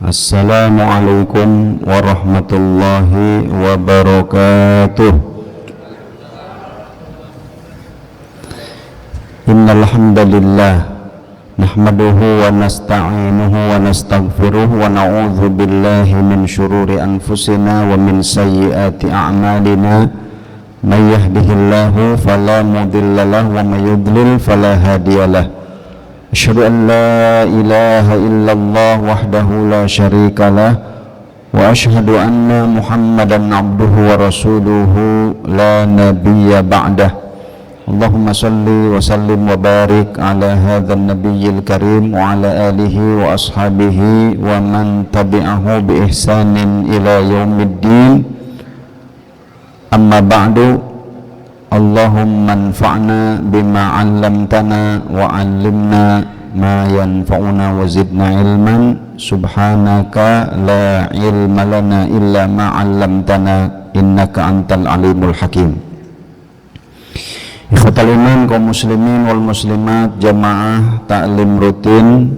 Assalamualaikum warahmatullahi wabarakatuh. Innal hamdalillah nahmaduhu wa nasta'inuhu wa nastaghfiruh wa na'udzu billahi min syururi anfusina wa min sayyiati a'malina. May yahdihillahu fala mudilla lahu wa may yudlil fala hadiyalah. Asyhadu an la ilaha illallah wahdahu la syarika lah wa asyhadu anna Muhammadan abduhu wa rasuluhu la nabiyya ba'dah. Allahumma salli wa sallim wa barik ala hadzal nabiyyil karim wa ala alihi wa ashabihi wa man tabi'ahu bi ihsanin ila yaumiddin. Amma ba'du. Allahumma anfa'na bima 'allamtana wa 'allimna ma yanfa'una wa zidna ilman. Subhanaka la ilma lana illa ma 'allamtana innaka antal alimul hakim. Ikhwatal iman kaum muslimin wal muslimat jamaah taklim rutin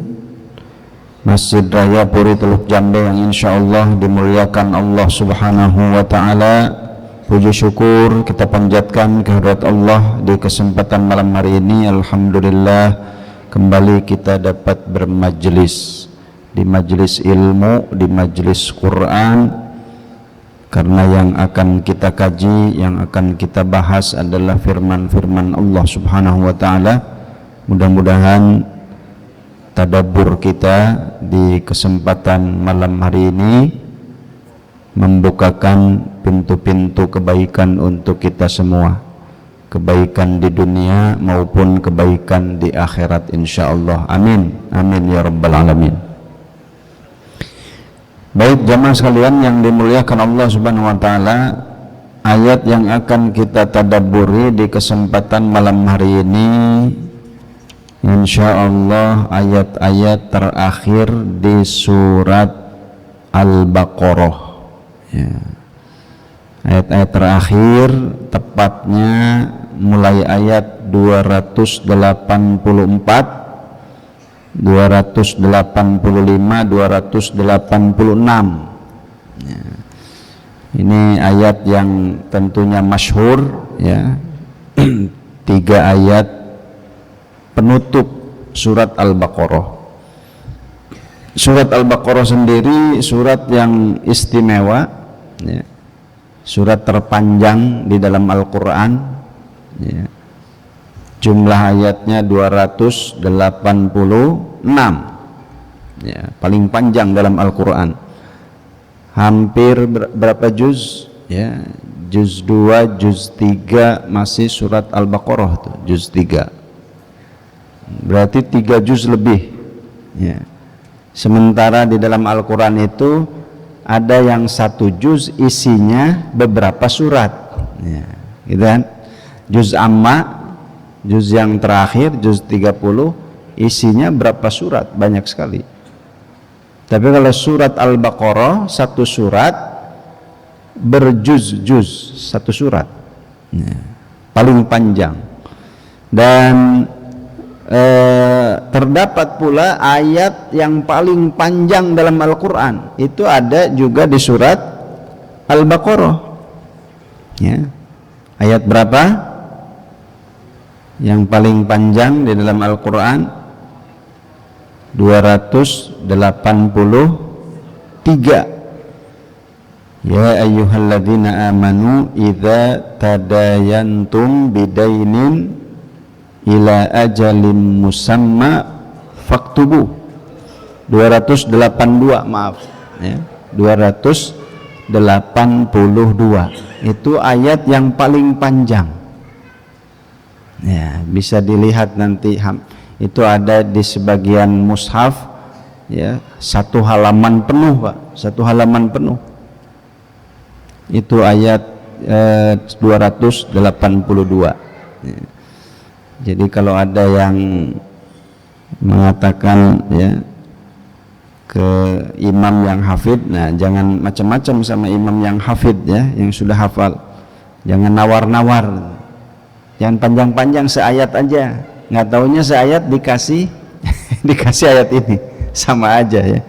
Masjid Raya Puri Teluk Jambe yang insyaallah dimuliakan Allah Subhanahu wa taala. Puji syukur kita panjatkan kehadirat Allah di kesempatan malam hari ini. Alhamdulillah kembali kita dapat bermajlis di majlis ilmu, di majlis Quran, karena yang akan kita kaji, yang akan kita bahas adalah firman-firman Allah Subhanahu wa taala. Mudah-mudahan tadabbur kita di kesempatan malam hari ini membukakan pintu-pintu kebaikan untuk kita semua, kebaikan di dunia maupun kebaikan di akhirat insyaallah. Amin amin ya rabbal alamin. Baik jamaah sekalian yang dimuliakan Allah Subhanahu wa taala, ayat yang akan kita tadabburi di kesempatan malam hari ini insyaallah ayat-ayat terakhir di surat Al-Baqarah. Ya. Ayat-ayat terakhir, tepatnya mulai ayat 284, 285, 286. Ya. Ini ayat yang tentunya masyhur, ya. 3 ayat penutup surat Al-Baqarah. Surat Al-Baqarah sendiri surat yang istimewa, ya. Surat terpanjang di dalam Al-Quran, ya. Jumlah ayatnya 286, ya, paling panjang dalam Al-Quran. Hampir berapa juz? Ya, juz 2, juz 3 masih surat Al-Baqarah tuh, juz 3. Berarti 3 juz lebih, ya. Sementara di dalam Al-Quran itu ada yang 1 juz isinya beberapa surat, ya, gitu kan? Juz amma, juz yang terakhir, juz 30, isinya berapa surat? Banyak sekali. Tapi kalau surat Al-Baqarah 1 surat berjuz-juz, 1 surat, ya, paling panjang. Dan terdapat pula ayat yang paling panjang dalam Al-Quran, itu ada juga di surat Al-Baqarah, ya. Ayat berapa yang paling panjang di dalam Al-Quran? 283. Ya ayyuhalladzina amanu idza tadayantum bidainin ila ajalin musamma faktubu. 282, maaf, ya, 282 itu ayat yang paling panjang, ya. Bisa dilihat nanti, itu ada di sebagian mushaf, ya, 1 halaman penuh, Pak, 1 halaman penuh itu ayat 282, ya. Jadi kalau ada yang mengatakan, ya, ke imam yang hafid, nah jangan macam-macam sama imam yang hafid, ya, yang sudah hafal. Jangan nawar-nawar, jangan panjang-panjang, seayat aja. Nggak taunya seayat dikasih dikasih ayat ini, sama aja, ya.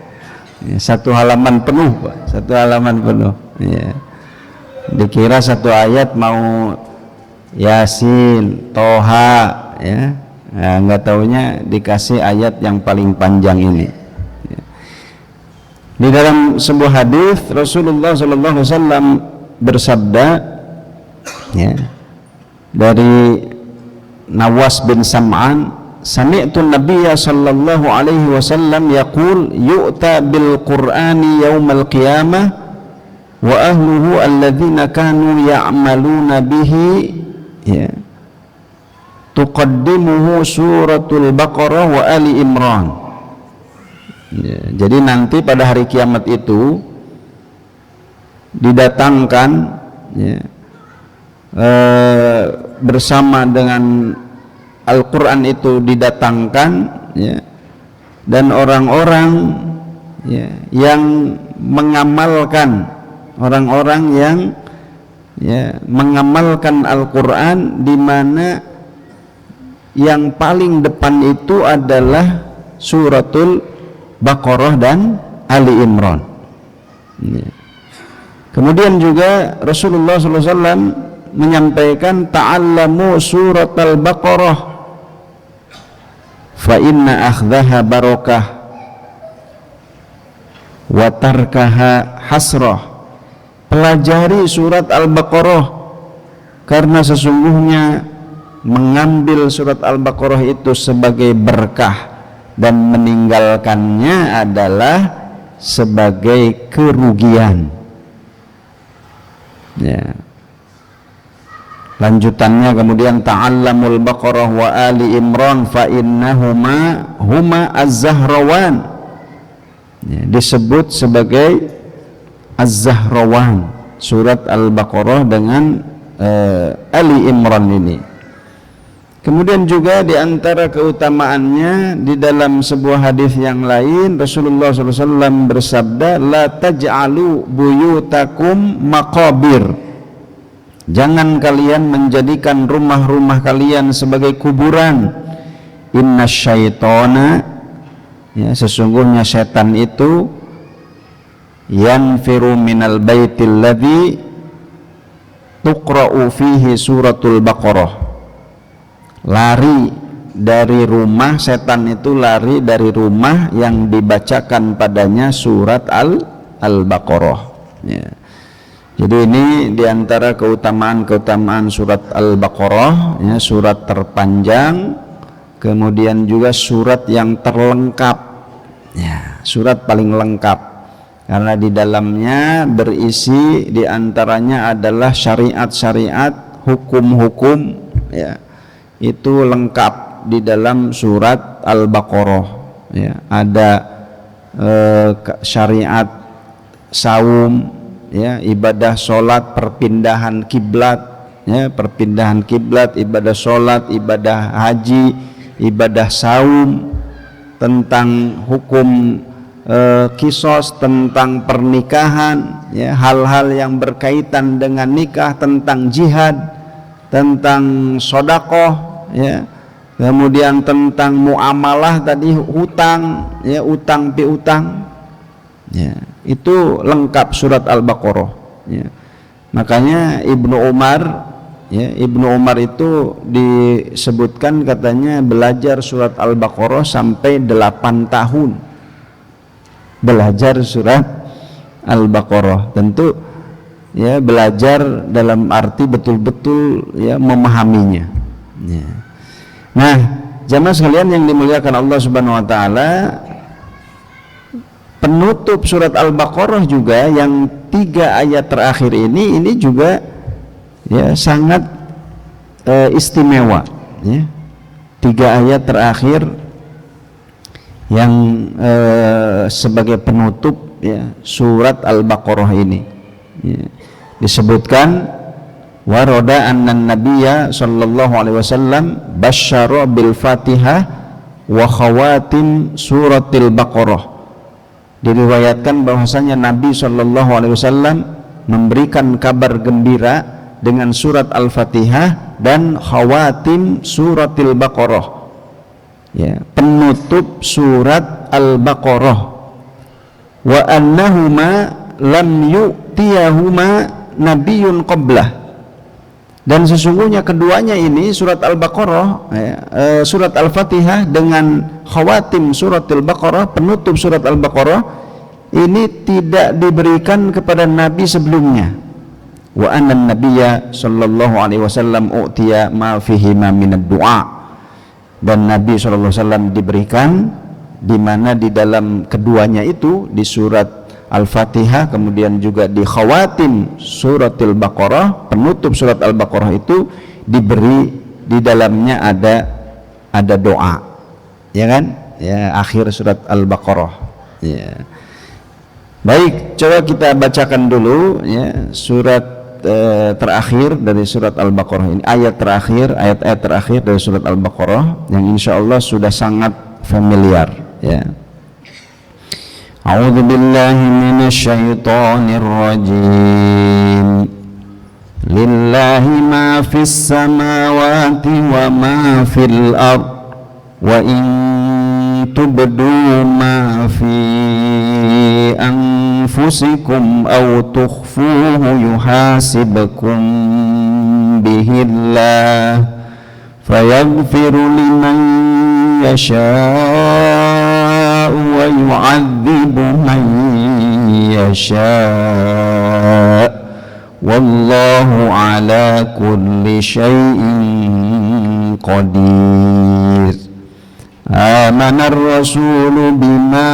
Ya, satu halaman penuh, Pak. Satu halaman penuh. Ya. Dikira satu ayat mau Yasin, Toha, ya. Nah, nggak taunya dikasih ayat yang paling panjang ini. Ya. Di dalam sebuah hadis Rasulullah SAW bersabda, ya, dari Nawas bin Sam'an, sami'tu Nabiyya sallallahu alaihi wasallam yaqul yu'ta bil Qur'ani yaumal qiyamah wa ahluhu alladhina kanu ya'maluna bihi, ya, tuqaddimuhu suratul Baqarah wa Ali Imran. Ya, jadi nanti pada hari kiamat itu didatangkan, ya, bersama dengan Al-Quran itu didatangkan, ya, dan orang-orang, ya, yang mengamalkan, orang-orang yang, ya, mengamalkan Al-Quran, di mana yang paling depan itu adalah suratul Baqarah dan Ali Imran. Ya. Kemudian juga Rasulullah SAW menyampaikan, ta'allamu surat al-Baqarah fa inna akhdhaha barakah wa tarkaha hasrah. Pelajari surat Al-Baqarah karena sesungguhnya mengambil surat Al-Baqarah itu sebagai berkah dan meninggalkannya adalah sebagai kerugian. Ya. Lanjutannya kemudian, ta'allamul Baqarah wa Ali Imran fa innahuma huma az-Zahrawan. Ya, disebut sebagai az-Zahrawan, surat Al-Baqarah dengan Ali Imran ini. Kemudian juga di antara keutamaannya, di dalam sebuah hadis yang lain Rasulullah SAW bersabda, la taj'alu buyutakum maqabir. Jangan kalian menjadikan rumah-rumah kalian sebagai kuburan. Inna syaitona, ya, sesungguhnya setan itu yanfiru minal baitil ladzi tuqra'u fihi suratul Baqarah. Lari dari rumah, setan itu lari dari rumah yang dibacakan padanya surat Al-Baqarah. Ya. Jadi ini diantara keutamaan surat Al-Baqarah, ya, surat terpanjang, kemudian juga surat yang terlengkap, ya, surat paling lengkap, karena di dalamnya berisi diantaranya adalah syariat-syariat, hukum-hukum, ya, itu lengkap di dalam surat Al-Baqarah. Ya, ada syariat saum, ya, ibadah sholat, perpindahan kiblat, ya, perpindahan kiblat, ibadah sholat, ibadah haji, ibadah saum, tentang hukum kisos, tentang pernikahan, ya, hal-hal yang berkaitan dengan nikah, tentang jihad, tentang sodakoh, ya, kemudian tentang muamalah tadi, hutang, ya, utang piutang, ya, itu lengkap surat Al-Baqarah. Ya. Makanya Ibnu Umar, ya, Ibnu Umar itu disebutkan katanya belajar surat Al-Baqarah sampai 8 tahun belajar surat Al-Baqarah. Tentu, ya, belajar dalam arti betul-betul, ya, memahaminya. Ya. Nah, jamaah sekalian yang dimuliakan Allah Subhanahu wa taala, penutup surat Al-Baqarah juga yang 3 ayat terakhir ini juga, ya, sangat istimewa, ya. 3 ayat terakhir yang sebagai penutup, ya, surat Al-Baqarah ini, ya. Disebutkan waroda annan nabiyya sallallahu alaihi wasallam basyara bil Fatihah wa khawatim suratil Baqarah. Diriwayatkan bahwasanya Nabi sallallahu alaihi wasallam memberikan kabar gembira dengan surat Al-Fatihah dan khawatim suratil Baqarah, ya, penutup surat Al-Baqarah. wa annahuma lam yu'tiyahuma nabiyyun qablah, dan sesungguhnya keduanya ini surat Al-Baqarah, surat Al-Fatihah dengan khawatim surat Al-Baqarah, penutup surat Al-Baqarah ini tidak diberikan kepada nabi sebelumnya. Wa anna nabiyya sallallahu alaihi wasallam u'tiya ma fihi ma minad du'a, dan Nabi sallallahu alaihi wasallam diberikan di mana di dalam keduanya itu, di surat Al-Fatihah kemudian juga di khawatim surat Al-Baqarah, penutup surat Al-Baqarah itu diberi di dalamnya ada doa, ya kan, ya, akhir surat Al-Baqarah, ya. Baik, coba kita bacakan dulu ya surat terakhir dari surat Al-Baqarah ini, ayat-ayat terakhir dari surat Al-Baqarah yang insya Allah sudah sangat familiar, ya. A'udzu billahi minasy syaithanir rajim. Lillahi ma fis samawati wa ma fil ard, wa in tubdu ma fi anfusikum aw tukhfuhu yuhasibkum bihi Allah fayaghfiru liman yasha wa yu'adzibu man yasha wallahu ala kulli syai'in qadir. Amana ar-rasulu bima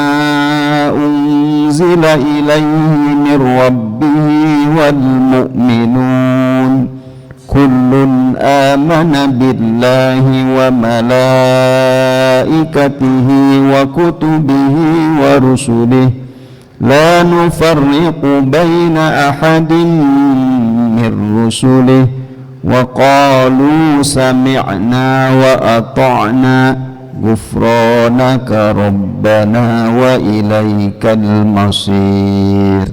unzila ilayhi min rabbihi wal mu'minun kullun amana billahi wa malaikatihi wa kutubihi wa rusulihi la nufarriqu baina ahadin min rusulihi wa qalu sami'na wa ata'na ghufranaka rabbana wa ilaikal masir.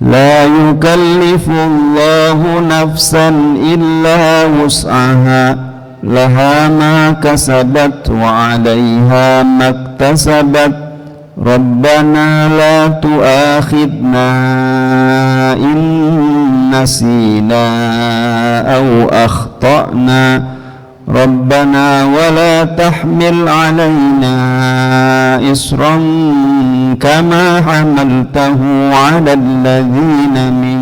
La yukallifu Allahu nafsan illa wus'aha laha ma kasabat wa 'alayha maktasabat rabbana la tu'akhidna in nasina aw akhtana rabbana wa la tahmil 'alaina isran kama hamaltahu 'ala alladhina min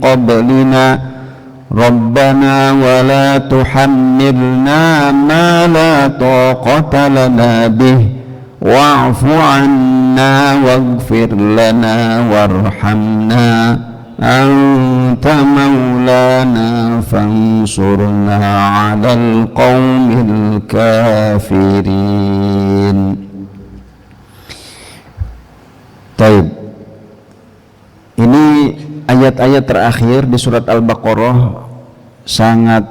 qablina rabbana wa la tuhammilna ma la taqata lana bih wa'fu 'anna waghfir lana warhamna anta maulana fansurna 'alal qaumil kafirin. Taib. Ini ayat-ayat terakhir di surat Al-Baqarah sangat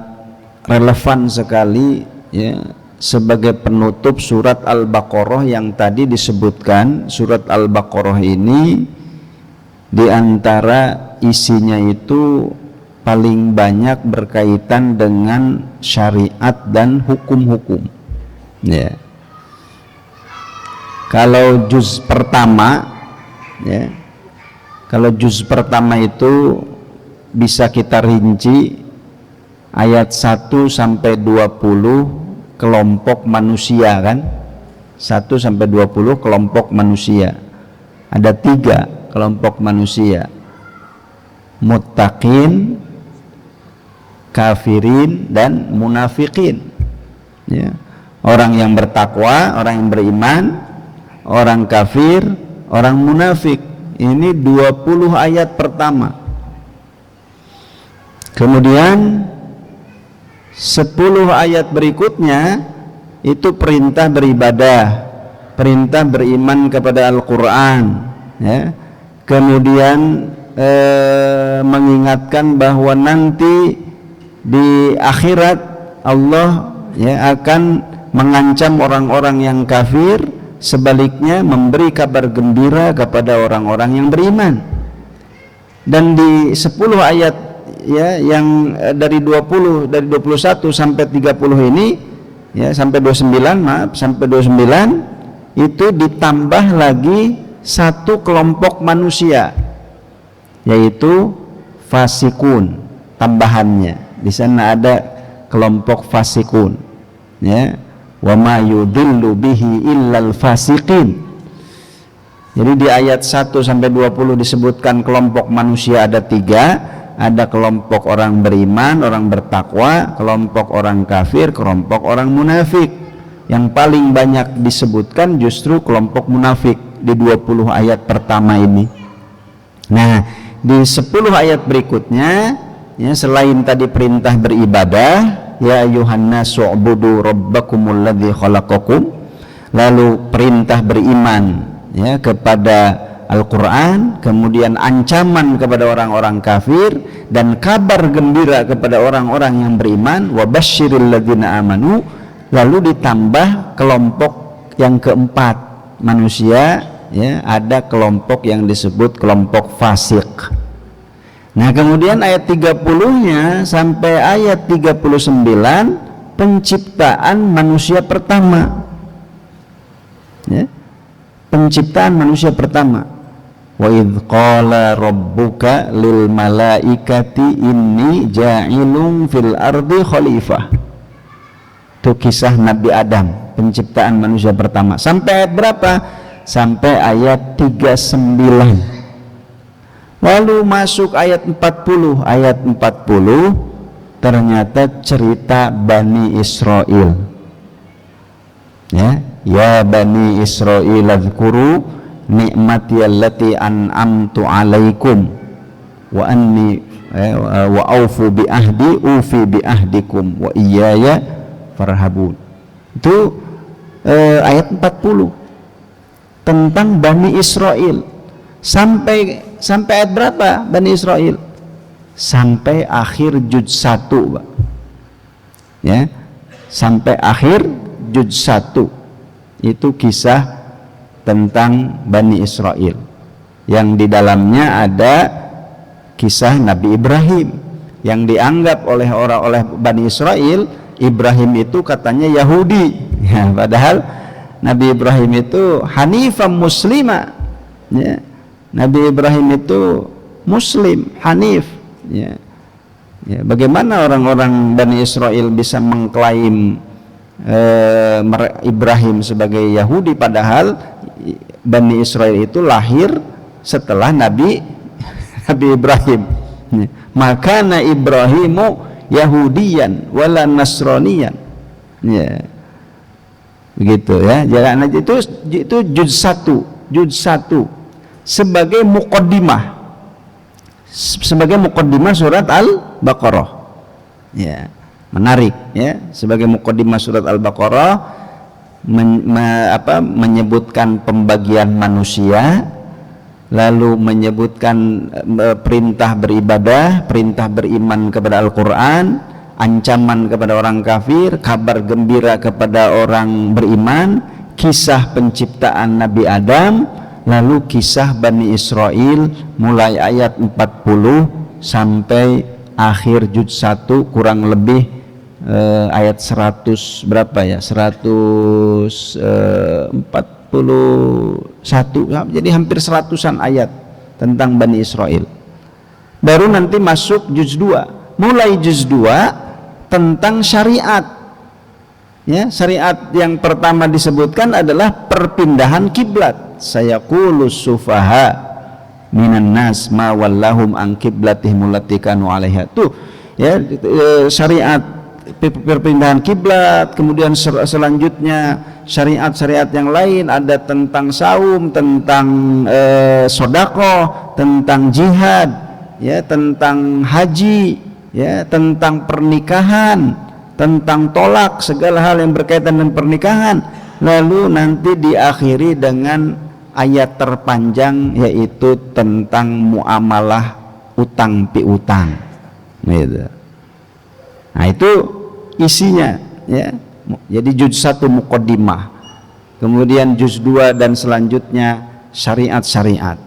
relevan sekali ya, sebagai penutup surat Al-Baqarah yang tadi disebutkan. Surat Al-Baqarah ini di antara isinya itu paling banyak berkaitan dengan syariat dan hukum-hukum. Ya. Kalau juz pertama, ya, kalau juz pertama itu bisa kita rinci ayat 1 sampai 20 kelompok manusia kan, 1 sampai 20 kelompok manusia. Ada 3 kelompok manusia, muttaqin, kafirin, dan munafikin, ya. Orang yang bertakwa, orang yang beriman, orang kafir, orang munafik. Ini 20 ayat pertama. Kemudian 10 ayat berikutnya itu perintah beribadah, perintah beriman kepada Al-Quran, ya. Kemudian mengingatkan bahwa nanti di akhirat Allah ya akan mengancam orang-orang yang kafir, sebaliknya memberi kabar gembira kepada orang-orang yang beriman. Dan di 10 ayat ya yang dari 21 sampai 30 ini ya, sampai 29 itu ditambah lagi satu kelompok manusia, yaitu fasikun. Tambahannya di sana ada kelompok fasikun, ya, wa ma yudhillu bihi illal fasiqin. Jadi di ayat 1 sampai 20 disebutkan kelompok manusia ada 3. Ada kelompok orang beriman, orang bertakwa, kelompok orang kafir, kelompok orang munafik. Yang paling banyak disebutkan justru kelompok munafik di 20 ayat pertama ini. Nah, di 10 ayat berikutnya, ya, selain tadi perintah beribadah, ya ayyuhan nasu ubudu rabbakumul ladzi khalaqakum, lalu perintah beriman, ya, kepada Al-Quran, kemudian ancaman kepada orang-orang kafir dan kabar gembira kepada orang-orang yang beriman, wa basyiril ladzina amanu, lalu ditambah kelompok yang keempat manusia, ya, ada kelompok yang disebut kelompok fasik. Nah, kemudian ayat 30-nya sampai ayat 39 penciptaan manusia pertama, ya, penciptaan manusia pertama. Wa idz qala rabbuka lil malaikati inni ja'ilun fil ardi khalifah. Itu kisah Nabi Adam, penciptaan manusia pertama. Sampai ayat berapa? Sampai ayat 39. Lalu masuk ayat 40. Ayat 40 ternyata cerita Bani Israel. Ya Bani Israel adhkuru ni'mati allati an'amtu alaikum wa anni wa aufu bi ahdi ufi bi ahdikum wa iyaya farhabun. Itu ayat 40 tentang Bani Israel. Sampai ayat berapa Bani Israel? Sampai akhir juz 1, Pak. Ya. Sampai akhir juz 1. Itu kisah tentang Bani Israel yang di dalamnya ada kisah Nabi Ibrahim yang dianggap oleh Bani Israel, Ibrahim itu katanya Yahudi, ya, padahal Nabi Ibrahim itu Hanifam Muslima, ya. Nabi Ibrahim itu Muslim, Hanif, ya. Ya, bagaimana orang-orang Bani Israel bisa mengklaim Ibrahim sebagai Yahudi padahal Bani Israel itu lahir setelah Nabi Ibrahim. Makana Ibrahimu Yahudiyan wala Nasraniyan. Ya. Begitu, ya. Jangan aja itu juz 1 sebagai muqaddimah. Sebagai muqaddimah surat Al-Baqarah. Ya. Menarik, ya, sebagai muqaddimah surat Al-Baqarah menyebutkan pembagian manusia, lalu menyebutkan perintah beribadah, perintah beriman kepada Al-Quran, ancaman kepada orang kafir, kabar gembira kepada orang beriman, kisah penciptaan Nabi Adam, lalu kisah Bani Israel mulai ayat 40 sampai akhir juz 1 kurang lebih ayat 100 berapa ya? 141, jadi hampir 100-an ayat tentang Bani Israel. Baru nanti masuk juz 2. Mulai juz 2 tentang syariat. Ya, syariat yang pertama disebutkan adalah perpindahan kiblat. Sayaqulu sufaha minan nas ma wallahum an qiblatihim allati kanu 'alaiha. Tuh, ya, syariat perpindahan kiblat. Kemudian selanjutnya syariat-syariat yang lain, ada tentang saum, tentang sedekah, tentang jihad, ya, tentang haji, ya, tentang pernikahan, tentang tolak, segala hal yang berkaitan dengan pernikahan. Lalu nanti diakhiri dengan ayat terpanjang, yaitu tentang muamalah utang piutang, gitu. Nah, itu isinya, ya. Jadi juz 1 muqaddimah, kemudian juz 2 dan selanjutnya syariat-syariat,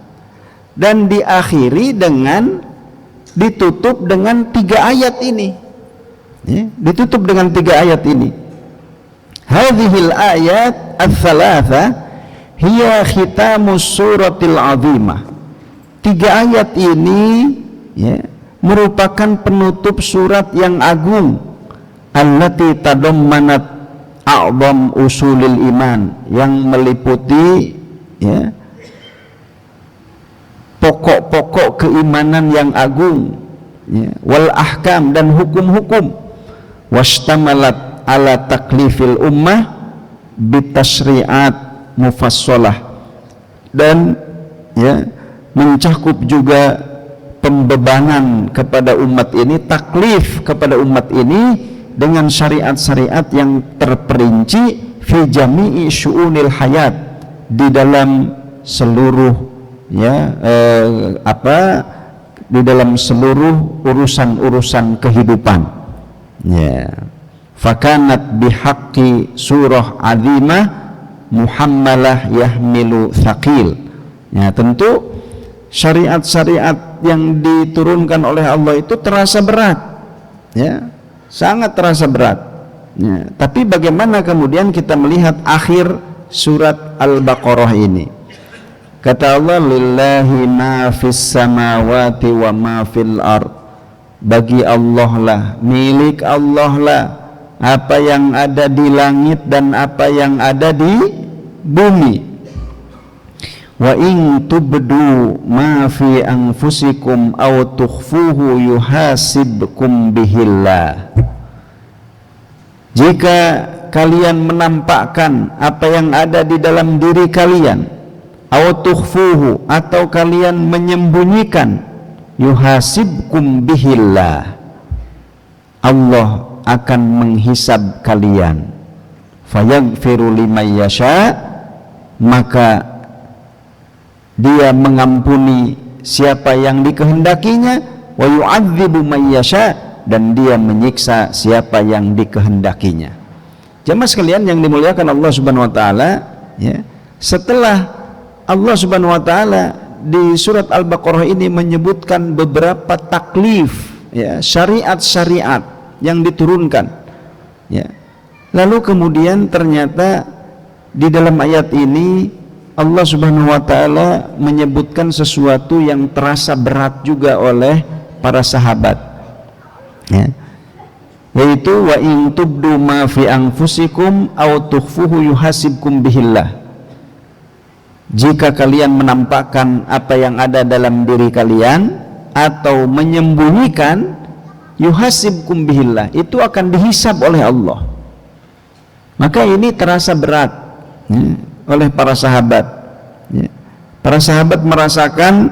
dan diakhiri dengan ditutup dengan 3 ayat ini, ya, ditutup dengan 3 ayat ini. Hadhil ayat ats-tsalatsa hiya khitamus suratil azimah. 3 ayat ini ya, merupakan penutup surat yang agung, allati tadammanat a'zam usulil iman, yang meliputi ya, pokok-pokok keimanan yang agung ya, wal ahkam, dan hukum-hukum, wastamalat ala taklifil ummah bitasri'at mufassalah, dan ya, mencakup juga pembebanan kepada umat ini, taklif kepada umat ini dengan syariat-syariat yang terperinci fi jami'i syu'unil hayat, di dalam seluruh ya di dalam seluruh urusan-urusan kehidupan ya. Fakanat bihaqqi surah azimah muhammalah yahmilu thaqil ya. Tentu syariat-syariat yang diturunkan oleh Allah itu terasa berat ya, sangat terasa berat ya. Tapi bagaimana kemudian kita melihat akhir surat Al-Baqarah ini? Kata Allah, lillahi ma fis samawati wa ma fil ard, bagi Allah lah, milik Allah lah apa yang ada di langit dan apa yang ada di bumi. Wa in tubdu ma fi anfusikum aw tukhfuhu yuhasibkum bihillah, jika kalian menampakkan apa yang ada di dalam diri kalian, aw tukhfuhu, atau kalian menyembunyikan, yuhasibkum bihillah, Allah akan menghisab kalian. Fayaghfiru liman yasha, maka dia mengampuni siapa yang dikehendakinya, wa yu'adzibu man yasha, dan dia menyiksa siapa yang dikehendakinya. Jemaah sekalian yang dimuliakan Allah Subhanahu wa taala ya, setelah Allah Subhanahu wa taala di surat Al-Baqarah ini menyebutkan beberapa taklif ya, syariat-syariat yang diturunkan ya. Lalu kemudian ternyata di dalam ayat ini Allah Subhanahu wa taala menyebutkan sesuatu yang terasa berat juga oleh para sahabat ya, yaitu wa in tubdu ma fi anfusikum aw tukhfuhu yuhasibkum bihillah, jika kalian menampakkan apa yang ada dalam diri kalian atau menyembunyikan, yuhasibkum bihillah, itu akan dihisab oleh Allah. Maka ini terasa berat ya, oleh para sahabat ya. Para sahabat merasakan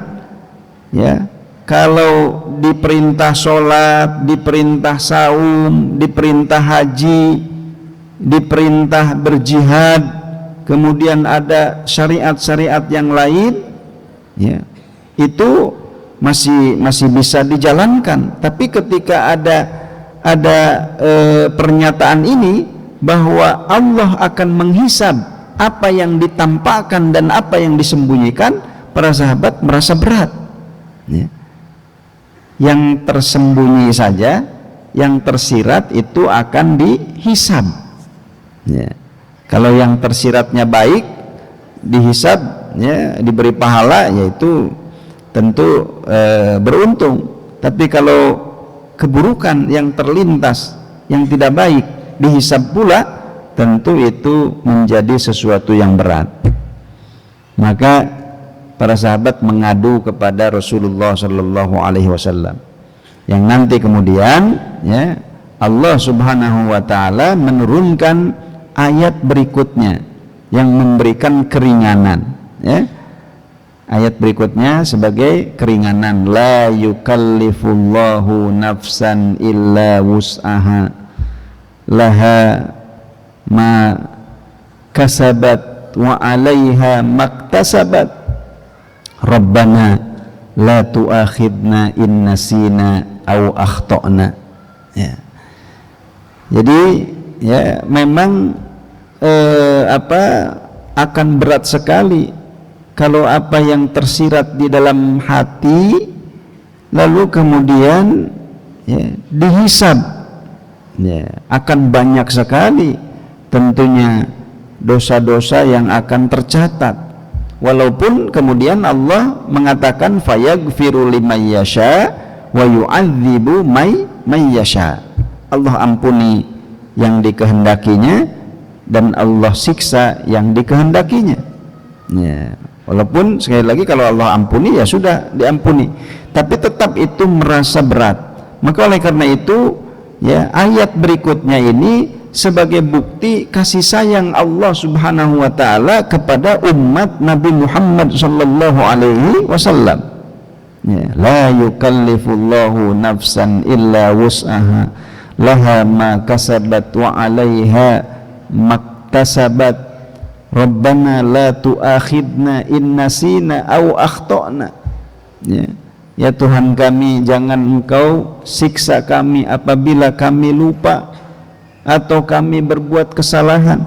ya, kalau diperintah sholat, diperintah saum, diperintah haji, diperintah berjihad, kemudian ada syariat-syariat yang lain ya, itu masih bisa dijalankan. Tapi ketika ada pernyataan ini bahwa Allah akan menghisab apa yang ditampakkan dan apa yang disembunyikan, para sahabat merasa berat ya. Yang tersembunyi saja, yang tersirat itu akan dihisab ya. Kalau yang tersiratnya baik, dihisab ya, diberi pahala, yaitu tentu beruntung. Tapi kalau keburukan yang terlintas, yang tidak baik, dihisab pula, tentu itu menjadi sesuatu yang berat. Maka para sahabat mengadu kepada Rasulullah Sallallahu Alaihi Wasallam, yang nanti kemudian ya, Allah Subhanahu Wa Taala menurunkan ayat berikutnya yang memberikan keringanan ya. Ayat berikutnya sebagai keringanan, la yukallifullahu nafsan illa wus'aha laha ma kasabat wa 'alaiha maktasabat rabbana la tu'akhidna in nasina aw akhtana ya. Jadi ya, memang akan berat sekali kalau apa yang tersirat di dalam hati lalu kemudian ya, dihisab ya, akan banyak sekali tentunya dosa-dosa yang akan tercatat. Walaupun kemudian Allah mengatakan fayaghfiru liman yasha wa yu'adzibu may yasha. Allah ampuni yang dikehendakinya dan Allah siksa yang dikehendakinya. Ya, walaupun sekali lagi kalau Allah ampuni ya sudah diampuni, tapi tetap itu merasa berat. Maka oleh karena itu ya ayat berikutnya ini sebagai bukti kasih sayang Allah Subhanahu wa taala kepada umat Nabi Muhammad sallallahu alaihi wasallam. Ya, la yukallifullahu nafsan illa wus'aha laha ma kasabat wa 'alaiha maktasabat. Rabbana la tu'akhidna in nasina aw akhtana. Ya Tuhan kami, jangan Engkau siksa kami apabila kami lupa atau kami berbuat kesalahan.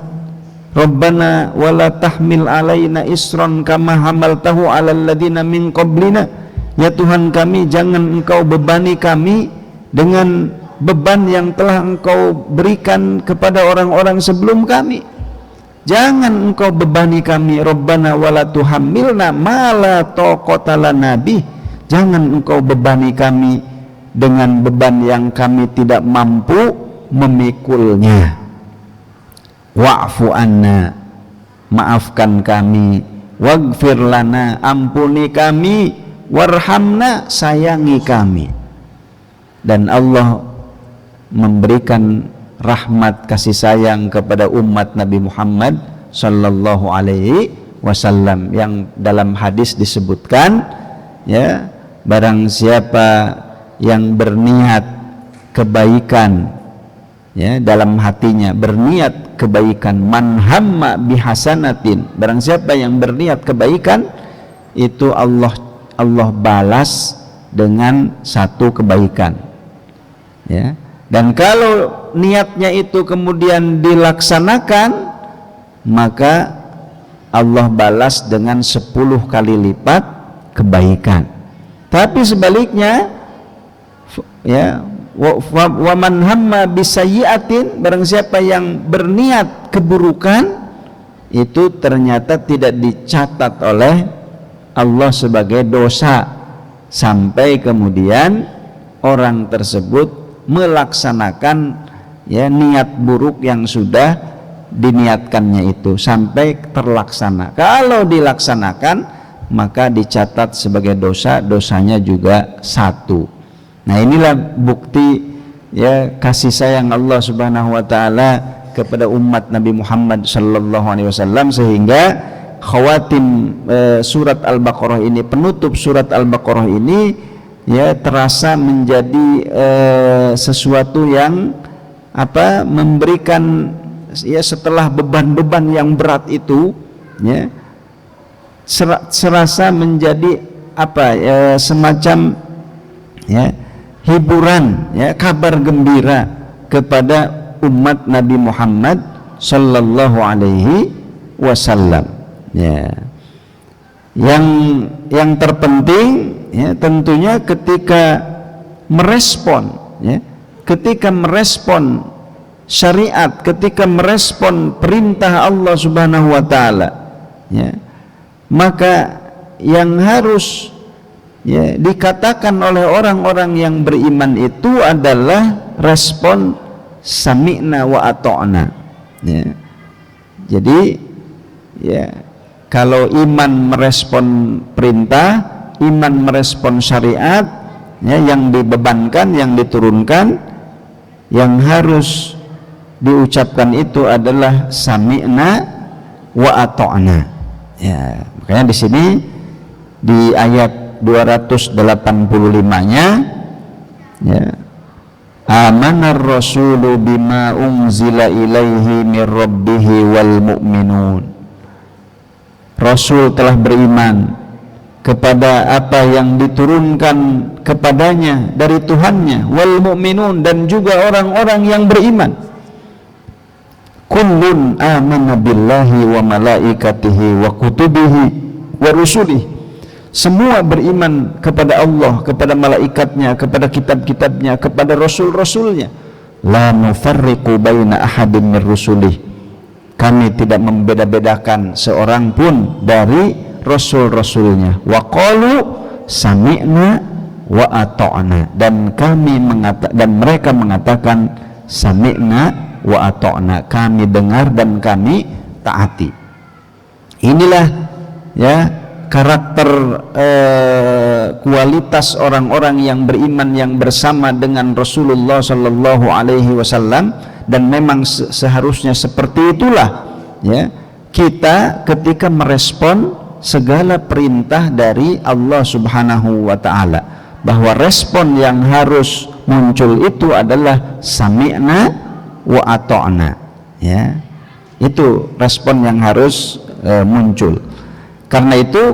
Rabbana wala tahmil alaina isran kama hamaltahu alal ladina min qablina. Ya Tuhan kami, jangan Engkau bebani kami dengan beban yang telah Engkau berikan kepada orang-orang sebelum kami. Jangan Engkau bebani kami. Rabbana wala tuhammilna ma la taqata lana bih. Jangan Engkau bebani kami dengan beban yang kami tidak mampu memikulnya. Wa'fu anna, maafkan kami. Waghfir lana, ampuni kami. Warhamna, sayangi kami. Dan Allah memberikan rahmat kasih sayang kepada umat Nabi Muhammad sallallahu alaihi wasallam yang dalam hadis disebutkan, ya, barang siapa yang berniat kebaikan, ya, dalam hatinya berniat kebaikan, man hamma bihasanatin, barang siapa yang berniat kebaikan itu Allah balas dengan satu kebaikan, ya. Dan kalau niatnya itu kemudian dilaksanakan, maka Allah balas dengan 10 kali lipat kebaikan. Tapi sebaliknya, ya, wa man hamma bisayyi'atin, barang siapa yang berniat keburukan, itu ternyata tidak dicatat oleh Allah sebagai dosa sampai kemudian orang tersebut melaksanakan, ya, niat buruk yang sudah diniatkannya itu sampai terlaksana. Kalau dilaksanakan maka dicatat sebagai dosa, dosanya juga 1. Nah, inilah bukti, ya, kasih sayang Allah Subhanahu wa taala kepada umat Nabi Muhammad sallallahu alaihi wasallam, sehingga khawatim surat Al-Baqarah ini, penutup surat Al-Baqarah ini, ya, terasa menjadi sesuatu yang memberikan, ya, setelah beban-beban yang berat itu, ya, serasa menjadi semacam, ya, hiburan, ya, kabar gembira kepada umat Nabi Muhammad sallallahu alaihi wasallam, ya. Yang terpenting, ya, tentunya ketika merespon, ya, ketika merespon syariat, ketika merespon perintah Allah Subhanahu wa taala, ya, maka yang harus, ya, dikatakan oleh orang-orang yang beriman itu adalah respon sami'na wa ata'na, ya. Jadi, ya, kalau iman merespon perintah, iman merespon syariat, ya, yang dibebankan, yang diturunkan, yang harus diucapkan itu adalah sami'na wa ata'na, ya. Makanya di sini di ayat 285-nya, ya, amanar rasulu bima unzila ilaihi mir rabbihi wal mu'minun. Rasul telah beriman kepada apa yang diturunkan kepadanya dari Tuhannya, wal mu'minun, dan juga orang-orang yang beriman. Kullun amana billahi wa malaikatihi wa kutubihi wa rusulihi. Semua beriman kepada Allah, kepada malaikatnya, kepada kitab-kitabnya, kepada rasul-rasulnya. La nufarriqu baina ahadin min rusulih. kami tidak membeda-bedakan seorang pun dari rasul-rasulnya. Wa qalu sami'na wa ata'na, dan mereka mengatakan sami'na wa ata'na, kami dengar dan kami taati. Inilah ya karakter kualitas orang-orang yang beriman yang bersama dengan Rasulullah Sallallahu Alaihi Wasallam, dan memang seharusnya seperti itulah ya kita ketika merespon segala perintah dari Allah Subhanahu wa Ta'ala, bahwa respon yang harus muncul itu adalah sami'na wa ata'na, ya itu respon yang harus muncul. Karena itu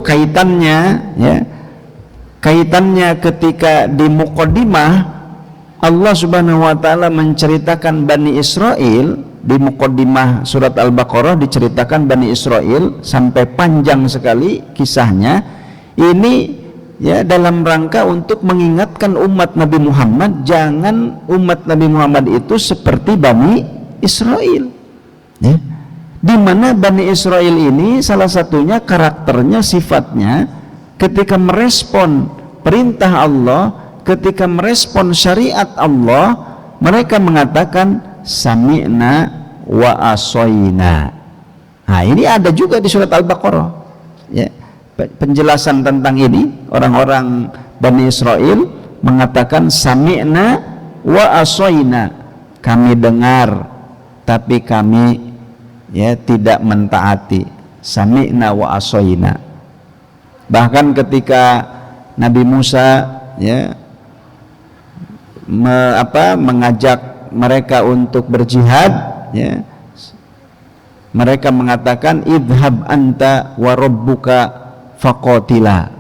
kaitannya ketika di muqaddimah Allah Subhanahu wa Ta'ala menceritakan Bani Israel. Di muqaddimah surat Al-Baqarah diceritakan Bani Israel sampai panjang sekali kisahnya. Ini ya dalam rangka untuk mengingatkan umat Nabi Muhammad, jangan umat Nabi Muhammad itu seperti Bani Israel ya. Di mana Bani Israel ini salah satunya karakternya, sifatnya ketika merespon perintah Allah, ketika merespon syariat Allah, mereka mengatakan sami'na wa asoyna. Nah ini ada juga di surat Al-Baqarah ya, penjelasan tentang ini. Orang-orang Bani Israel mengatakan sami'na wa asoyna, kami dengar tapi kami ya tidak mentaati. Sami'na wa asoyna. Bahkan ketika Nabi Musa ya mengajak mereka untuk berjihad ya, mereka mengatakan idhab anta wa rabbuka faqatila,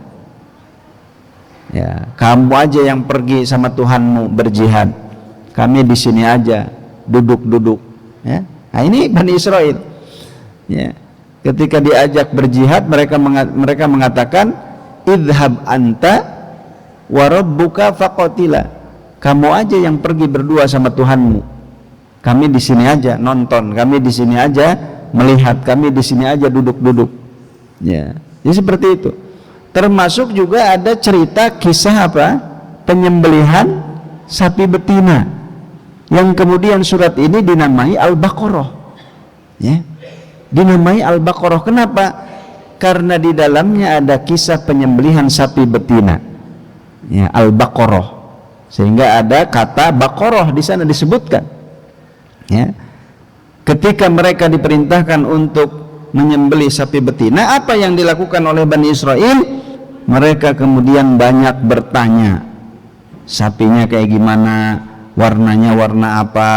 ya kamu aja yang pergi sama Tuhanmu berjihad, kami di sini aja duduk-duduk ya. Nah ini Bani Israel ya, ketika diajak berjihad mereka mengatakan idhab anta wa rabbuka faqatila, kamu aja yang pergi berdua sama Tuhanmu, kami di sini aja nonton, kami di sini aja melihat, kami di sini aja duduk-duduk ya. Jadi seperti itu. Termasuk juga ada cerita kisah penyembelihan sapi betina, yang kemudian surat ini dinamai Al-Baqarah ya. Dinamai Al-Baqarah kenapa? Karena di dalamnya ada kisah penyembelihan sapi betina ya, Al-Baqarah, sehingga ada kata Baqarah di sana disebutkan ya. Ketika mereka diperintahkan untuk menyembelih sapi betina, apa yang dilakukan oleh Bani Israel? Mereka kemudian banyak bertanya, sapinya kayak gimana, warnanya warna apa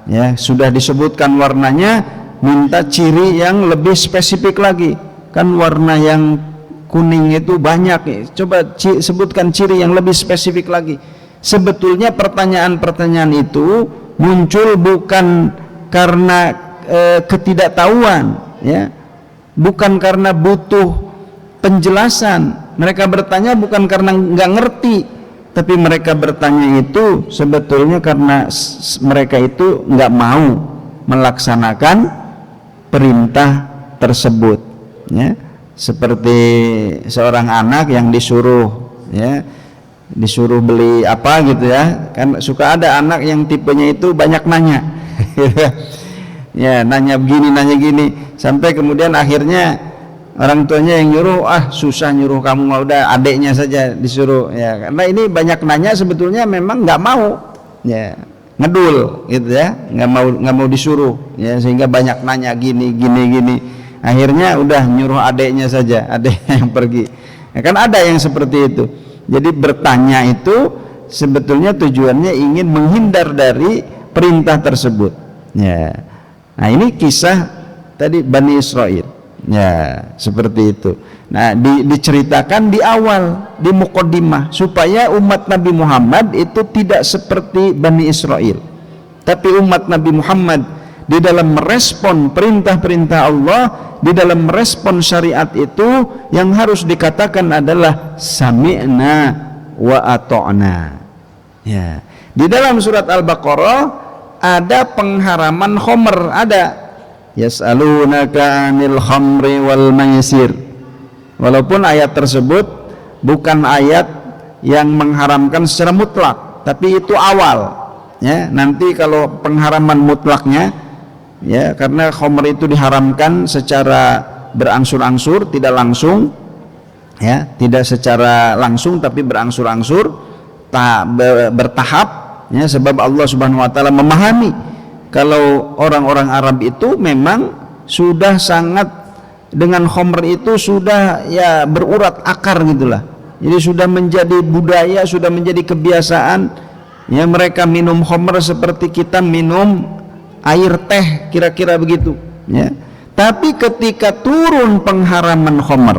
ya, sudah disebutkan warnanya, minta ciri yang lebih spesifik lagi. Kan warna yang kuning itu banyak, coba sebutkan ciri yang lebih spesifik lagi. Sebetulnya pertanyaan-pertanyaan itu muncul bukan karena ketidaktahuan ya, bukan karena butuh penjelasan. Mereka bertanya bukan karena nggak ngerti, tapi mereka bertanya itu sebetulnya karena mereka itu nggak mau melaksanakan perintah tersebut ya. Seperti seorang anak yang disuruh beli apa gitu ya, kan suka ada anak yang tipenya itu banyak nanya ya, nanya begini nanya gini, sampai kemudian akhirnya orang tuanya yang nyuruh, susah nyuruh kamu, udah adeknya saja disuruh ya, karena ini banyak nanya sebetulnya memang nggak mau ya, ngedul gitu ya, nggak mau disuruh ya, sehingga banyak nanya gini, akhirnya udah nyuruh adeknya saja, adeknya yang pergi ya, kan ada yang seperti itu. Jadi bertanya itu sebetulnya tujuannya ingin menghindar dari perintah tersebut ya. Nah ini kisah tadi Bani Israel ya, seperti itu. Nah diceritakan di awal, di muqaddimah, supaya umat Nabi Muhammad itu tidak seperti Bani Israel, tapi umat Nabi Muhammad di dalam merespon perintah-perintah Allah, di dalam merespon syariat itu yang harus dikatakan adalah sami'na wa ata'na ya. Di dalam surat Al-Baqarah ada pengharaman khomer, ada yas'alunaka 'anil khamri wal maisir. Walaupun ayat tersebut bukan ayat yang mengharamkan secara mutlak, tapi itu awal ya. Nanti kalau pengharaman mutlaknya ya, karena khamr itu diharamkan secara berangsur-angsur, tidak langsung ya, tidak secara langsung tapi berangsur-angsur, bertahap ya, sebab Allah Subhanahu wa taala memahami kalau orang-orang Arab itu memang sudah sangat dengan khamr itu sudah ya berurat akar gitulah. Jadi sudah menjadi budaya, sudah menjadi kebiasaan ya, mereka minum khamr seperti kita minum air teh, kira-kira begitu ya. Tapi ketika turun pengharaman khamr,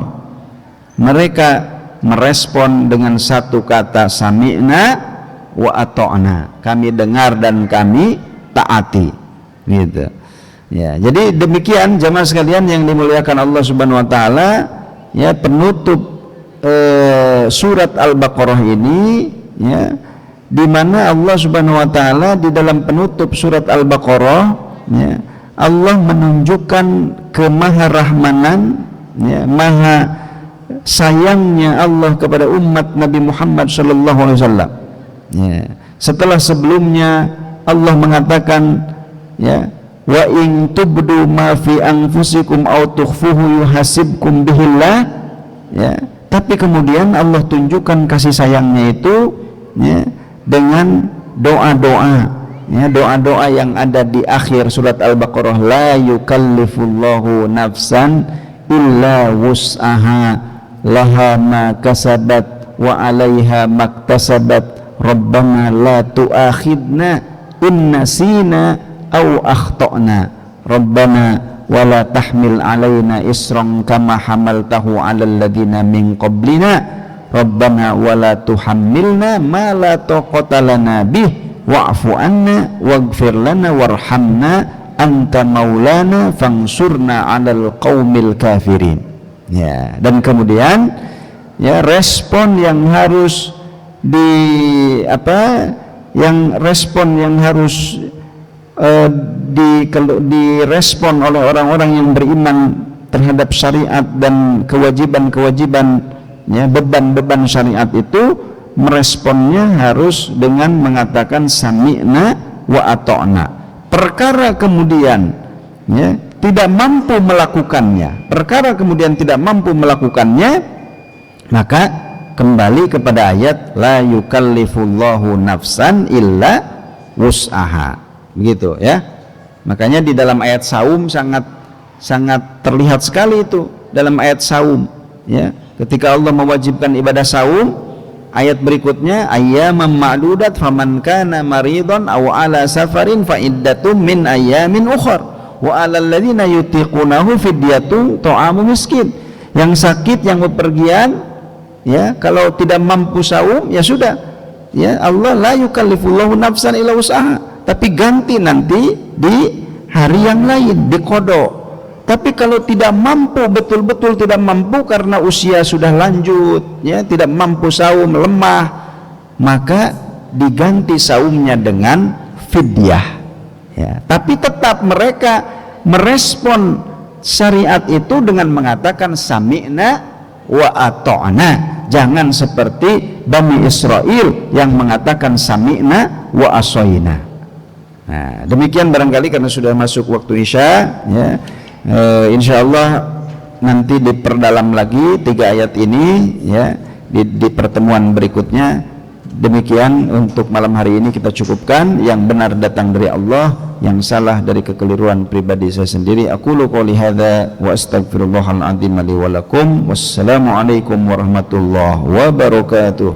mereka merespon dengan satu kata, sami'na wa ata'na, kami dengar dan kami taati gitu ya. Jadi demikian jamaah sekalian yang dimuliakan Allah Subhanahu wa taala ya, penutup surat Al-Baqarah ini ya, di mana Allah Subhanahu wa taala di dalam penutup surat Al-Baqarah ya, Allah menunjukkan kemaharahmanan ya, maha sayangnya Allah kepada umat Nabi Muhammad sallallahu alaihi wasallam ya. Setelah sebelumnya Allah mengatakan ya, wa in tubdu ma fi anfusikum aw tukhfuhu yuhasibkum bihillah ya. Tapi kemudian Allah tunjukkan kasih sayangnya itu ya, dengan doa-doa ya, doa-doa yang ada di akhir surat Al-Baqarah, la yukallifullahu nafsan illa wus'aha laha ma kasabat wa 'alaiha maktasabat rabbana la tu'akhidna in nasina aw akhtana rabbana wala tahmil alaina isran kama hamaltahu 'alal ladzina min qablina rabbana wala tuhammilna ma la taqata lana bih wa'fu anna waghfir lana warhamna anta maulana fangsurna 'alal qaumil kafirin ya. Dan kemudian ya, respon yang harus respon yang harus direspon oleh orang-orang yang beriman terhadap syariat dan kewajiban-kewajiban ya, beban-beban syariat itu, meresponnya harus dengan mengatakan sami'na wa ata'na. Perkara kemudian ya, tidak mampu melakukannya, maka kembali kepada ayat la yukallifullahu nafsan illa wus'aha, begitu ya. Makanya di dalam ayat saum sangat terlihat sekali itu dalam ayat saum ya, ketika Allah mewajibkan ibadah saum, ayat berikutnya ayyaman ma'dudat faman kana maridon aw ala safarin fa iddatum min ayyamin ukhar wa 'alal ladzina yutiqunahu fidyatun ta'amu miskin. Yang sakit, yang bepergian ya, kalau tidak mampu saum ya sudah ya, Allah la yukallifullahu nafsan illa wus'aha, tapi ganti nanti di hari yang lain, di qada. Tapi kalau tidak mampu, betul-betul tidak mampu karena usia sudah lanjut ya, tidak mampu saum, lemah, maka diganti saumnya dengan fidyah ya. Tapi tetap mereka merespon syariat itu dengan mengatakan sami'na wa ata'na. Jangan seperti Bani Israel yang mengatakan sami'na wa asoina. Nah, demikian barangkali karena sudah masuk waktu Isya ya. Insyaallah nanti diperdalam lagi 3 ayat ini ya di pertemuan berikutnya. Demikian untuk malam hari ini kita cukupkan. Yang benar datang dari Allah, yang salah dari kekeliruan pribadi saya sendiri. Aqulu qouli hadza wa astaghfirullahal azim li wa lakum. Wassalamu alaikum warahmatullahi wabarakatuh.